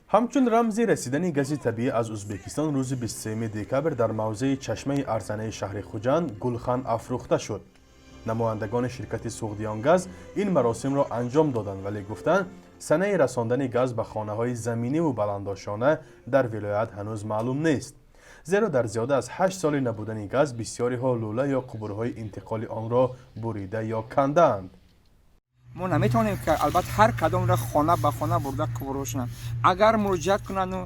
همچون رمزی رسیدن گاز طبیعی از ازبکستان روز 23 دکبر در موضع چشمه ارزنه شهر خوجند گلخن افروخته شد. نمایندگان شرکت سوختیان گاز این مراسم را انجام دادند ولی گفتند سنه رساندن گاز به خانه های زمینی و بلنداشانه در ولایت هنوز معلوم نیست. زیرا در زیاده از 8 سال نبودن گاز بسیاری ها لوله یا قبورهای انتقال آن را بریده یا کندند. ما نمیتونیم که البته هر کدام را خانه به خانه برده قبورشون اگر مراجعت کنن و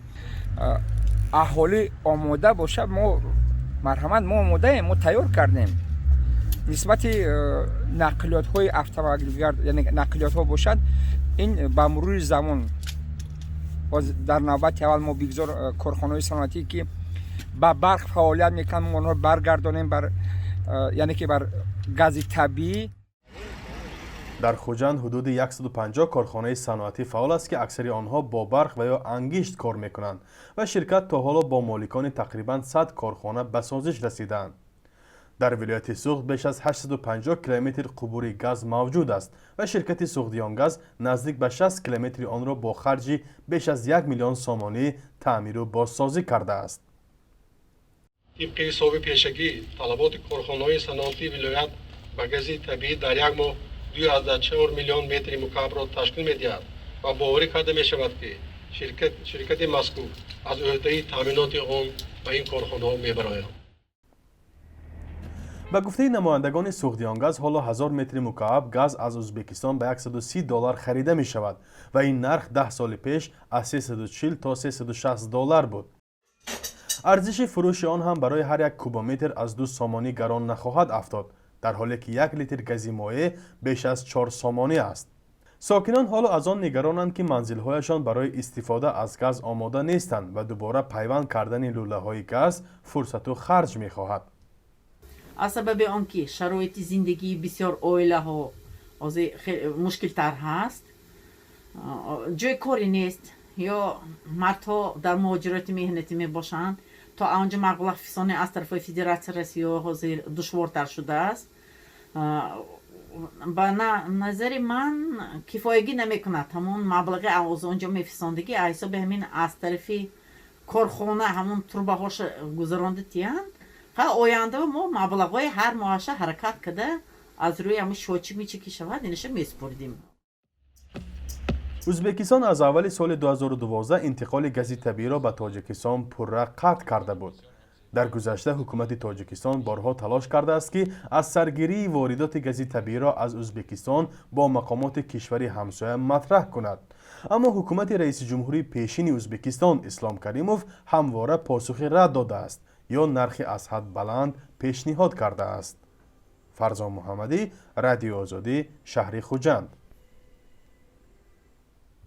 اهالی آماده باشه ما مرحمت ما آماده ایم، ما تیار کردیم. نسبت نقلیات های افرادگرد یعنی نقلیات ها باشد این به مرور زمان باز در نوبت اول ما بگذار کارخانه های صنعتی که با برق فعالیت میکنن ما اونها برگردانیم بر یعنی که بر گاز طبیعی. در خوجند حدود 150 کارخانه صنعتی فعال است که اکثر آنها با برق و یا انگشت کار میکنند و شرکت تا حالا با مالکان تقریبا 100 کارخانه به سازش رسیدند. در ولایت سوخت بیش از 850 کیلومتر قبور گاز موجود است و شرکت سوختیان گاز نزدیک به 60 کیلومتر آن را با خرج بیش از 1 میلیون سومانی تعمیر و بازسازی کرده است. طبق حساب پیشگی طلبات کارخانه‌های صنعتی ولایت به گاز طبیعی در یک ماه 2.4 میلیون متر مکعب را تشکیل می‌دهد و باور کرده می‌شود که شرکت مذکور از عهده تامینات آن به این کارخانه‌ها می‌براید. به گفته نمایندگان سوختیان گاز حالا 1000 متر مکعب گاز از ازبکستان به $130 خریده می شود و این نرخ 10 سال پیش از 340 تا 360 دلار بود. ارزش فروش آن هم برای هر یک کوبومتر از 2 سومانی گران نخواهد افتاد، در حالی که 1 لیتر گاز مایع بیش از 4 سومانی است. ساکنان حالا از آن نگرانند که منزل‌هایشان برای استفاده از گاز آماده نیستند و دوباره پیوند کردن لوله‌های گاز فرصت و خرج می‌خواهد. از سبب آنکه شرایط زندگی بسیار عائله ها مشکل تر هست، جای کاری نیست یا مردها در مهاجرت مهنتی می باشند تا آنجا مبلغ فیسانی از طرف فدراسیون روسیه حاضر دشوارتر شده است. به نظر من کفایگی نمی کند همون مبلغ از آنجا میفرستندگی حساب همین از طرف کارخانه همون تربه هاش گذرانده تیند. آینده ما مبلغ‌های هر ماهش حرکت کرده از روی همون شوچی میچی که شود اینش میسپردیم. ازبکستان از اول سال 2012 انتقال گاز طبیعی را به تاجیکستان پرره قطع کرده بود. در گذشته حکومت تاجیکستان بارها تلاش کرده است که از سرگیری واردات گاز طبیعی را از ازبکستان با مقامات کشور همسایه مطرح کند، اما حکومت رئیس جمهوری پیشین ازبکستان اسلام کریموف همواره پاسخ رد داده است یا نرخ از حد بلند پیشنهاد کرده است. فرزان محمدی، رادیو آزادی، شهر خوجند.